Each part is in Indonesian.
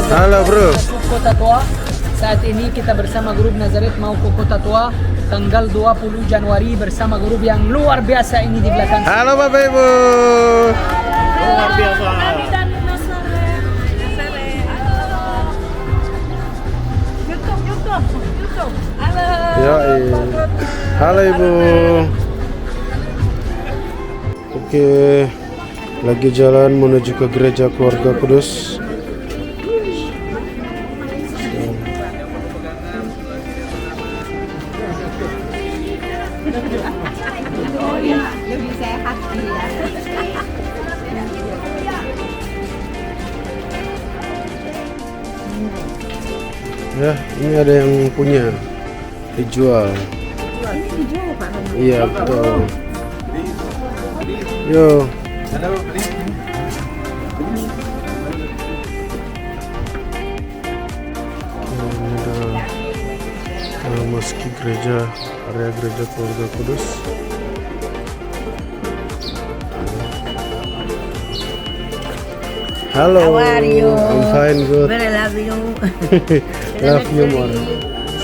Halo bro. Kota Tua. Saat ini kita bersama grup Nazaret mau ke Kota Tua tanggal 20 Januari bersama grup yang luar biasa ini di belakang. Halo Bapak Ibu. Luar biasa. YouTube. Halo. Halo Ibu. Oke, lagi jalan menuju ke gereja Keluarga Kudus. Lebih sehat dia. Ya, ini ada yang punya dijual. Ini dijual Pak. Iya betul. Yo. Ini ada memasuki gereja, area gereja Keluarga Kudus. Halo. How are you? I'm fine, good. Very love you. Love you more.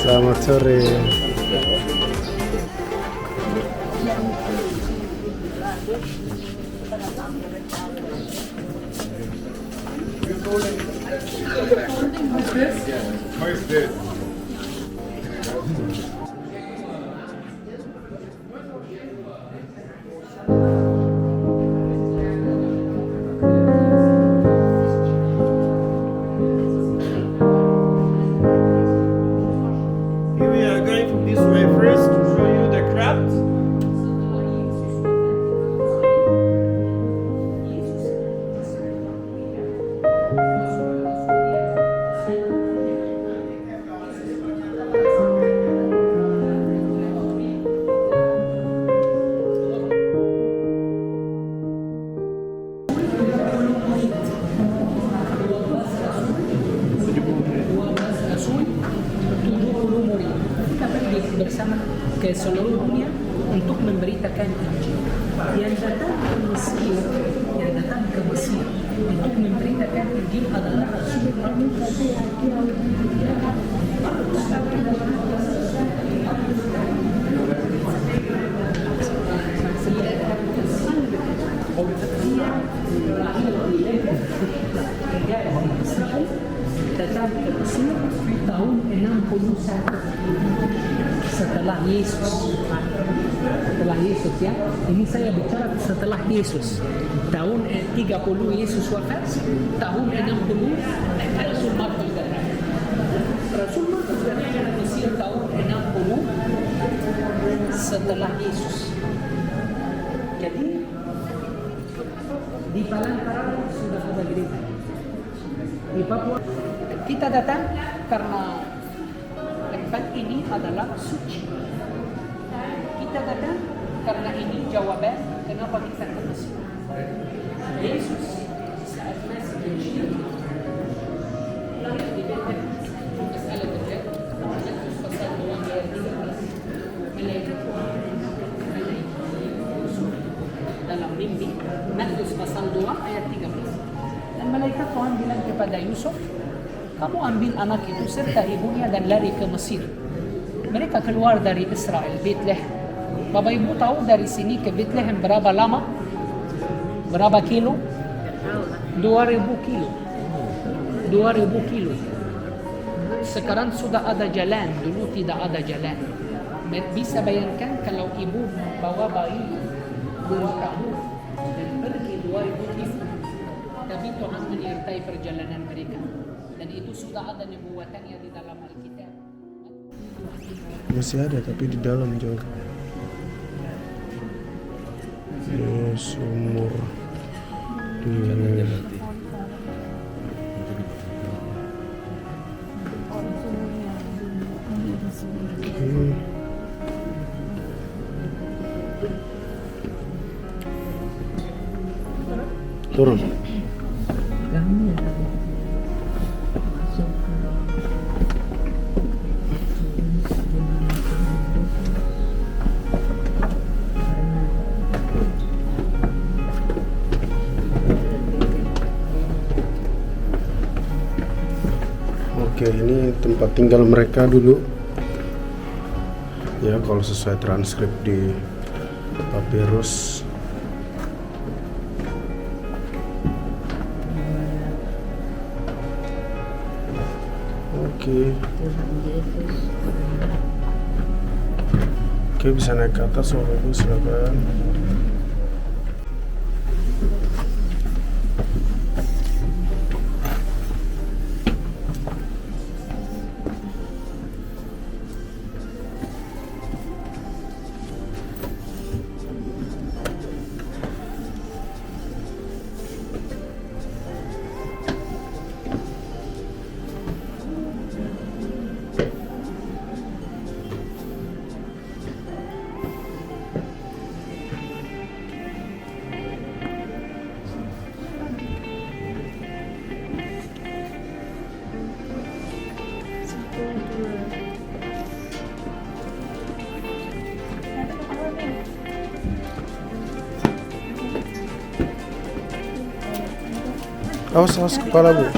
Selamat sore. Here we are going from this way first to show you the craft. Kita pergi bersama ke seluruh dunia untuk memberitakan Injil. Yang datang ke Mesir untuk memberitakan Injil adalah Rasul. Datang ke Mesir tahun 61 setelah Yesus. Ya. Ini saya bicara setelah Yesus. Tahun 30 Yesus wafat, tahun 60 Rasul Markus datang. Rasul Markus datang ke Mesir tahun 60 setelah Yesus. Jadi di Palangkaraya sudah ada gereja. Di Papua kita datang karena tempat ini adalah suci. Kita datang karena ini jawaban kenapa kita ke Mesir. Yesus saat masih kecil lahir di Bethlehem. Masalah terjadi Matius pasal 2 ayat 13. Malaikat Yusuf dalam mimpi. Matius pasal 2 ayat 13. Dan malaikat Tuhan bilang kepada Yusuf, kamu ambil anak itu serta ibunya dan lari ke Mesir. Mereka keluar dari Israel, Bethlehem. Bapak Ibu tahu dari sini ke Bethlehem berapa lama? Berapa kilo? 2000 kilo. 2000 kilo. Sekarang sudah ada jalan, dulu tidak ada jalan. Bisa bayangkan kalau ibu bawa bayi 2 tahun dan pergi 2000 kilo. Tapi Tuhan menyertai perjalanan mereka. Dan itu sudah ada nubuatannya di dalam Alkitab. Masih ada tapi di dalam jauh. Sumur di turun. Oke, ini tempat tinggal mereka dulu. Ya, kalau sesuai transkrip di papirus. Oke. Oke, bisa naik ke atas, Bapak Ibu, silakan. Awas kepala, Bu.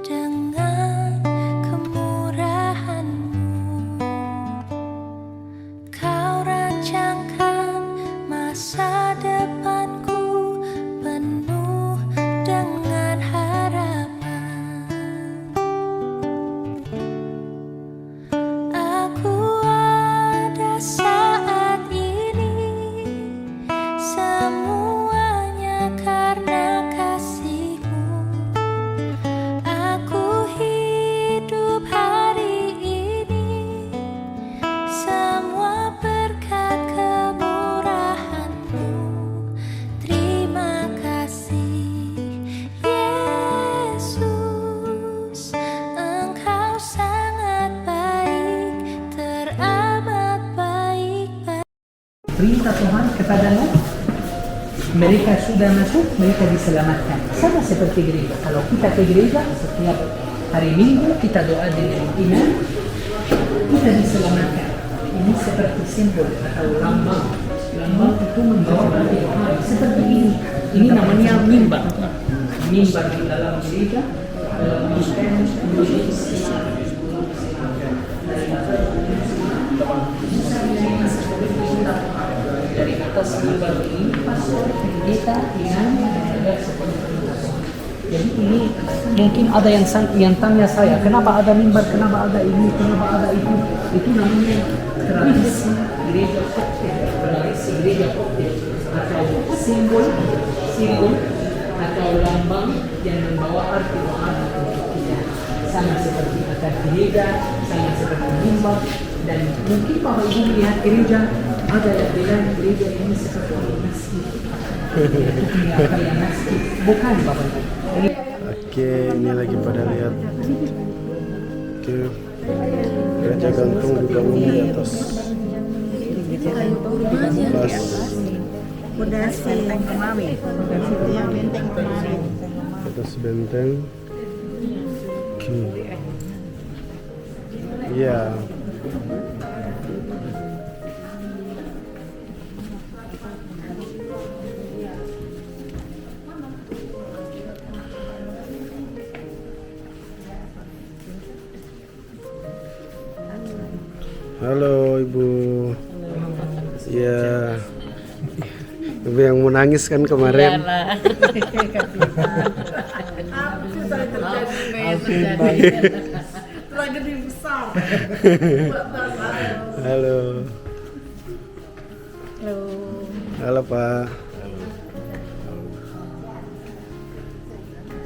Dengan kemurahan-Mu, Kau rancangkan masa depanku penuh dengan harapan. Aku ada saat ini, semuanya karena kasih-Mu. Aku hidup hari ini, semua berkat kemurahan-Mu. Terima kasih, Yesus. Engkau sangat baik, teramat baik. Perintah Tuhan kepada Nuh, mereka sudah masuk, mereka diselamatkan. Sama seperti gereja. Kalau kita ke gereja, setiap hari Minggu kita doa dengan iman, kita diselamatkan. Ini seperti simbol atau lambang. Lambang itu membawa arti Tuhan. Seperti ini. Ini namanya mimbar. Mimbar di dalam gereja. Dari atas mimbar ini, pastor, pendeta, imam, dan seperti itu. Jadi ini mungkin ada yang tanya saya, kenapa ada mimbar, kenapa ada ini, kenapa ada itu. Itu namanya tradisi gereja Koptik, tradisi gereja Koptik, atau simbol atau lambang yang membawa arti Tuhan untuk kita. Sama seperti akar gereja, sama seperti mimbar, dan mungkin Bapak Ibu melihat gereja, ada yang bilang gereja ini seperti masjid. Kayak masjid, bukan Bapak Ibu. Oke, ini lagi pada lihat. Oke, gereja gantung dibangun di atas Pondasi benteng kemarin. Yang benteng kemarin. atas benteng. Oke. Iya. Halo Ibu. Ya. Ibu yang mau nangis kan kemarin. Tragedi besar. Halo. Halo. Halo Pak.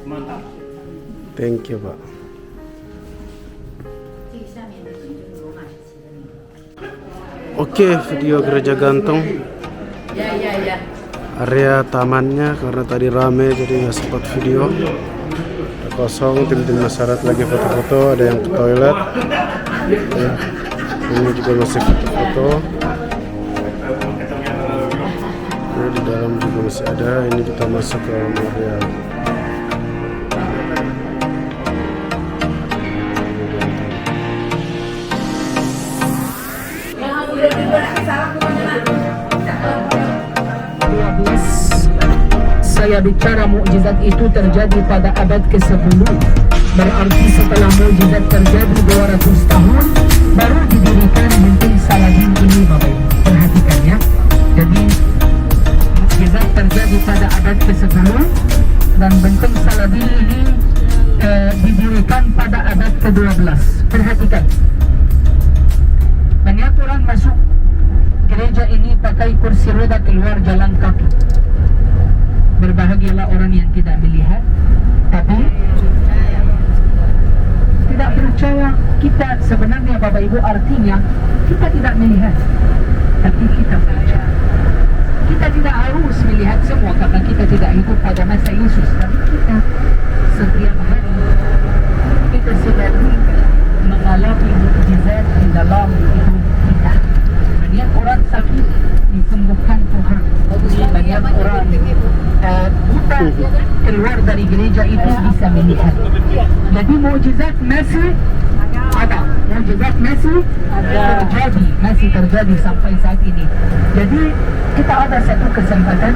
Mantap. Thank you Pak. Oke, video gereja gantung. Ya. Area tamannya karena tadi rame jadi nggak sempat video. kosong, tim-tim masyarakat lagi foto-foto, ada yang ke toilet ya. Ini juga masih foto-foto ya, di dalam juga masih ada. Ini kita masuk ke area saya bicara mukjizat itu terjadi pada abad ke-10. Berarti setelah mukjizat terjadi 200 tahun baru didirikan Benteng Saladin ini, Bapak Ibu. Perhatikan ya. Jadi mukjizat terjadi pada abad ke-10 dan Benteng Saladin ini didirikan pada abad ke-12. Perhatikan. Banyak orang masuk gereja ini pakai kursi roda keluar jalan kaki. Berbahagialah orang yang tidak melihat, tapi tidak percaya. Kita sebenarnya, Bapak Ibu, artinya kita tidak melihat, tapi kita percaya. Kita tidak harus melihat semua karena kita tidak hidup pada masa Yesus, tapi kita setiap hari kita sedang mengalami mukjizat di dalam hidup kita. Banyak orang sakit disembuhkan Tuhan. Banyak orang buta keluar dari gereja itu bisa melihat. Jadi mukjizat masih ada, mukjizat masih terjadi sampai saat ini. Jadi kita ada satu kesempatan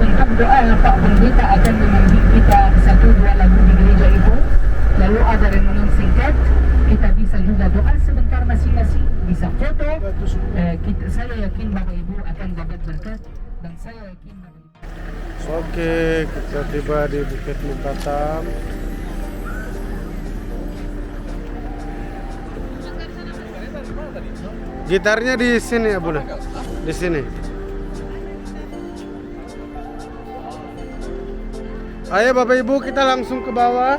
untuk doa. Pak Pendeta akan memimpin kita 1-2 lagu di gereja itu. Lalu ada renungan singkat. Kita bisa juga doa sebentar masing-masing, bisa foto. Saya yakin Bapak Ibu akan dapat berkat dan saya yakin Bapak Ibu. Oke, kita tiba di Bukit Mukatam. Gitarnya di sini ya, Bunda? Di sini. Ayo Bapak Ibu, kita langsung ke bawah.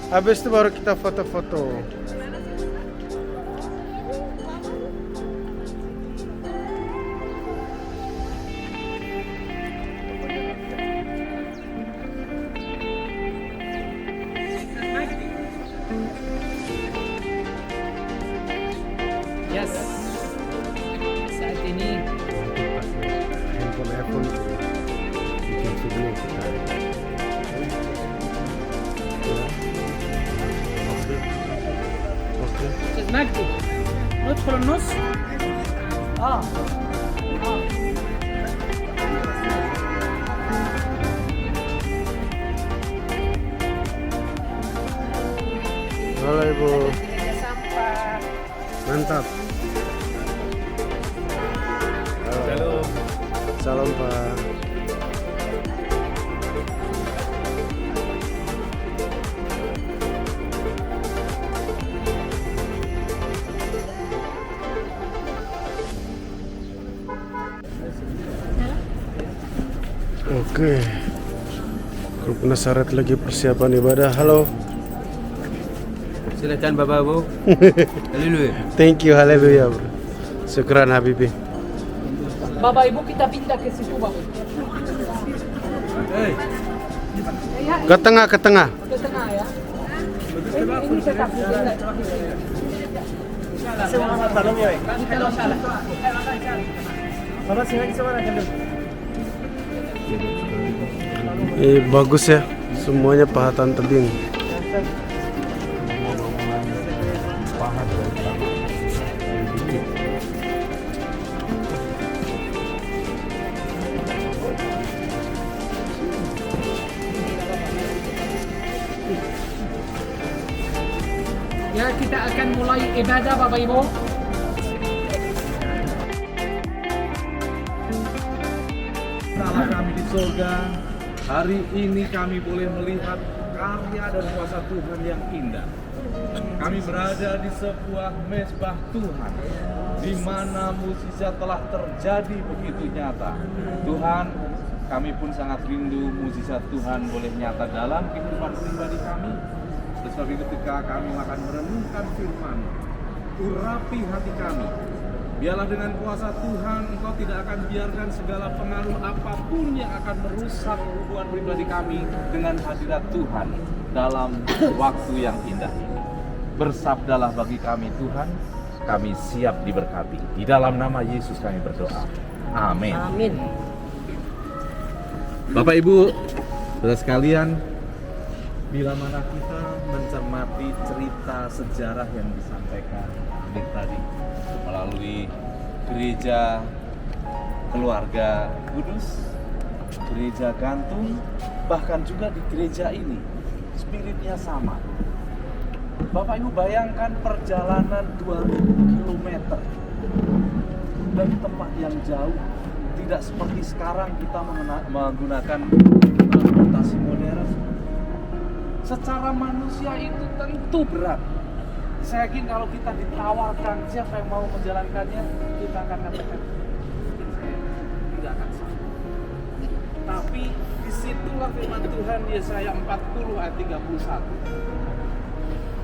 Habis itu baru kita foto-foto. Yes. Saat ini Handphone bikin video kita. Oke. أستاذ مجدي ندخل النص. Halo Ibu. Mantap. Halo. Salam Pak. Oke. Grup penasaran lagi persiapan ibadah. Halo. Silakan Bapak Ibu. Haleluya. Thank you, haleluya bro. Syukran Habibi. Bapak Ibu kita pindah ke situ, Bapak. Hey. Ke tengah, ke tengah. Ke tengah ya. Ini tetap Bagus ya, semuanya pahatan tebing. Ya, kita akan mulai ibadah Bapak Ibu. Allah kami di surga, hari ini kami boleh melihat karya dan kuasa Tuhan yang indah. Kami berada di sebuah mezbah Tuhan, di mana mukjizat telah terjadi begitu nyata. Tuhan, kami pun sangat rindu mukjizat Tuhan boleh nyata dalam kehidupan pribadi kami. Sebab itu ketika kami akan merenungkan firman, urapi hati kami. Biarlah dengan kuasa Tuhan, Engkau tidak akan biarkan segala pengaruh apapun yang akan merusak hubungan pribadi kami dengan hadirat Tuhan. dalam waktu yang indah ini. Bersabdalah bagi kami Tuhan, kami siap diberkati. Di dalam nama Yesus kami berdoa. Amin. Amin. Bapak Ibu, saudara sekalian, bila mana kita mencermati cerita sejarah yang disampaikan Amir tadi melalui gereja keluarga Kudus, gereja gantung, bahkan juga di gereja ini spiritnya sama. Bapak Ibu bayangkan perjalanan 2000 km dari tempat yang jauh, tidak seperti sekarang kita menggunakan transportasi modern. Secara manusia itu tentu berat. Saya yakin kalau kita ditawarkan siapa yang mau menjalankannya, kita akan katakan tidak akan sanggup. Tapi disitulah firman Tuhan Yesaya 40 ayat 31.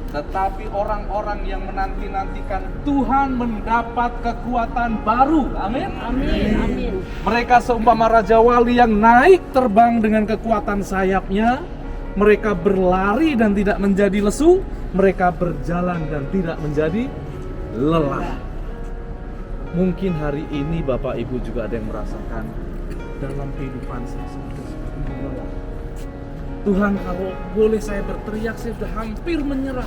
Tetapi orang-orang yang menanti-nantikan Tuhan mendapat kekuatan baru. Amin. Amin. Amin. Mereka seumpama raja wali yang naik terbang dengan kekuatan sayapnya. Mereka berlari dan tidak menjadi lesu. Mereka berjalan dan tidak menjadi lelah. Mungkin hari ini Bapak Ibu juga ada yang merasakan dalam kehidupan saya seperti lelah. Tuhan, kalau boleh saya berteriak, saya sudah hampir menyerah.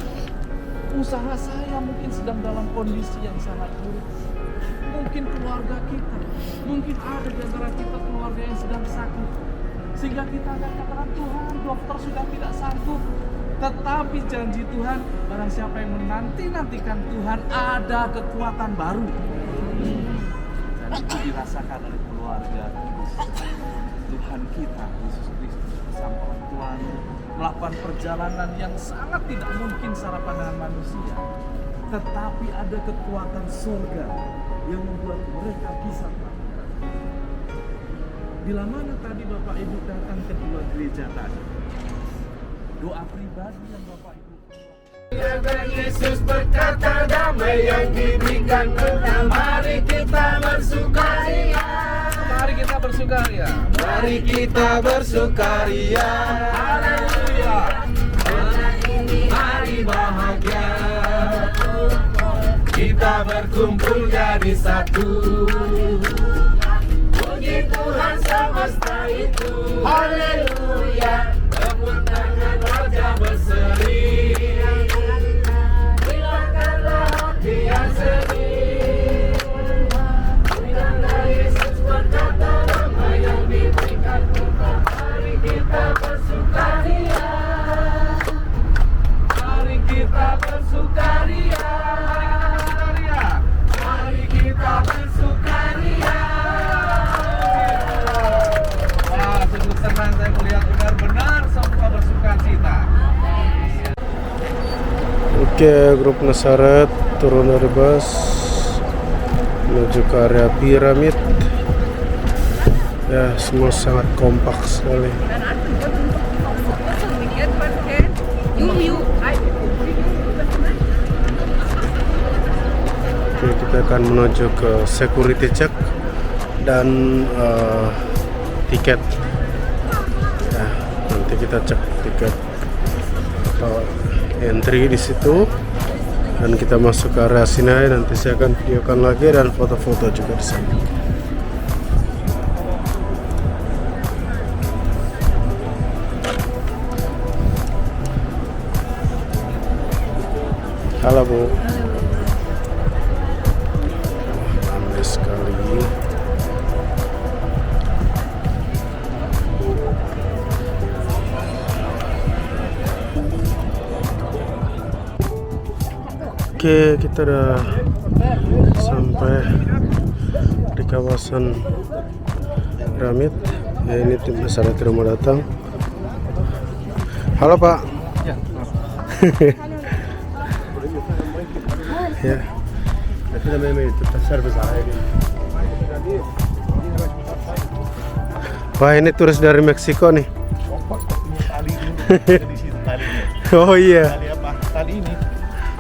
Usaha saya mungkin sedang dalam kondisi yang sangat buruk. Mungkin keluarga kita, mungkin ada di antara kita keluarga yang sedang sakit. Sehingga kita akan katakan, Tuhan, dokter sudah tidak sanggup. Tetapi janji Tuhan, barang siapa yang menanti-nantikan Tuhan, ada kekuatan baru. Dan itu dirasakan oleh keluarga Tuhan kita, Yesus Kristus, bersama orang tuanya, melakukan perjalanan yang sangat tidak mungkin secara pandangan manusia. Tetapi ada kekuatan surga yang membuat mereka bisa melakukan. Bila mana tadi Bapak Ibu datang ke dua gereja tadi, doa pribadi yang Bapak Ibu Yesus berkata damai yang diberikan kita, mari kita bersukaria. Mari kita bersukaria. Mari kita bersukaria. Haleluya. Hari bahagia, kita berkumpul jadi satu. Puji Tuhan semesta itu. Haleluya. Tepuk tangan raja berseri. Hilangkanlah hati yang sedih. Bukanlah Yesus berkata damai yang diberikan kita. Mari kita bersukaria. Mari kita bersukaria. Mari kita bersukaria. Wah, sungguh senang saya melihat benar-benar semua bersukacita. Oke, grup Nasaret turun dari bus menuju ke area piramid. Ya, semua sangat kompak sekali. Oke, kita akan menuju ke security check dan tiket. Ya, nanti kita cek tiket atau entry di situ dan kita masuk ke area Sinai. Nanti saya akan videokan lagi dan foto-foto juga di sana. Halo Bu. Ramai sekali. Oke, kita udah sampai di kawasan piramid. Ya, ini tim Nasaret mau datang. Halo Pak. Ya. Wah, ini turis dari Meksiko nih. Oh iya. Tali apa? Tali ini.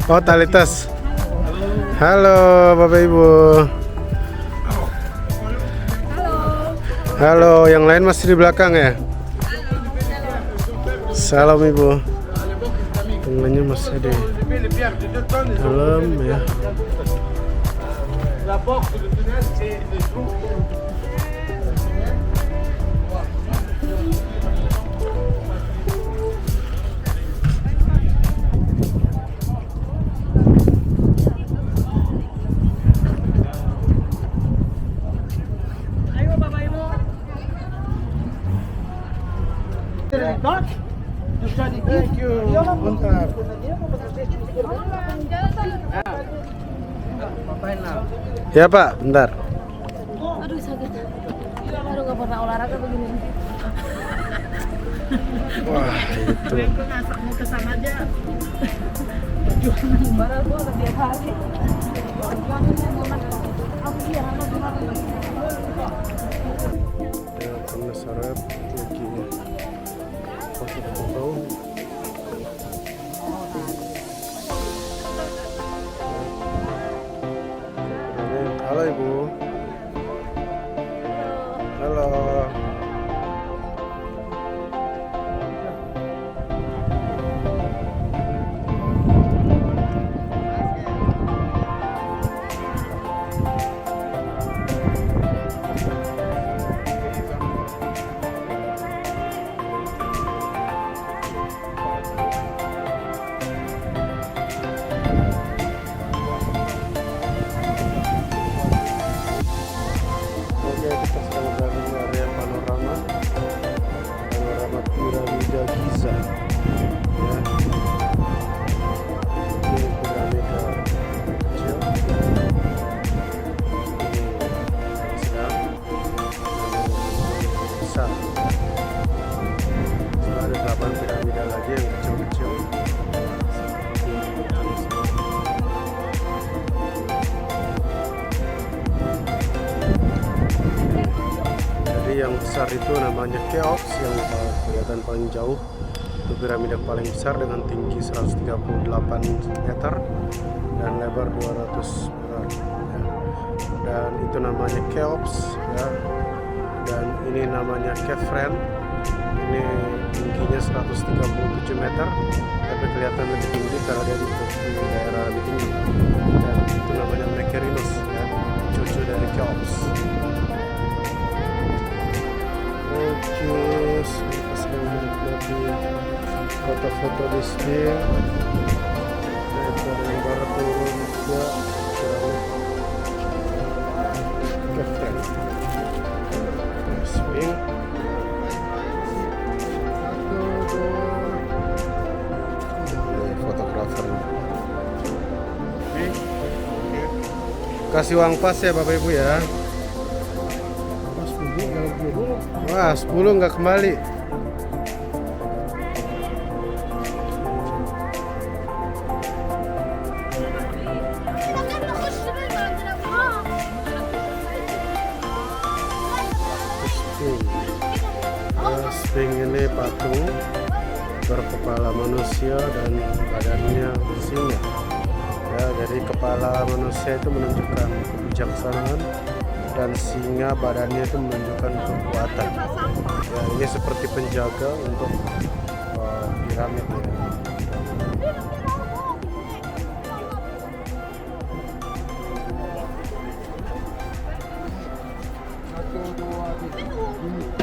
Oh, tali tas. Halo Bapak Ibu. Halo, yang lain masih di belakang ya? Salam Ibu. tengahnya masih di dalam ya. Thank you. Bentar. Ya Pak, bentar. Aduh sakit. Aduh nggak pernah olahraga begini. Wah, itu. Mau kesana aja. Gimana gua setiap hari. Ya, penasaran lagi foto-foto. Halo Ibu. Halo. Oke, kita sedang berada di area panorama piramida Giza. Ya. Ini piramida kecil. Ini sedang. Ini besar. Sudah ada 8 piramida lagi yang kecil-kecil. Jadi yang besar itu namanya Cheops, yang kelihatan paling jauh. Itu piramida paling besar dengan tinggi 138 meter dan lebar 200 meter. Ya. Dan itu namanya Cheops, ya. Dan ini namanya Kefren. Ini tingginya 137 meter, tapi kelihatan lebih tinggi karena dia di daerah lebih tinggi. Dan itu namanya Mecerinos, ya, cucu dari Cheops. Oke, kita sedang menikmati foto-foto di sini. Ekor yang baru turun juga keren. Swing. 1, 2. Ini fotografer. Kasih uang pas ya Bapak Ibu ya. Wah, 10 nggak kembali. Sphinx ini patung berkepala manusia dan badannya singa. Ya, jadi kepala manusia itu menunjukkan kebijaksanaan dan singa badannya itu menunjukkan kekuatan. Ya, ini seperti penjaga untuk piramid. Ya. 1, 2, 3.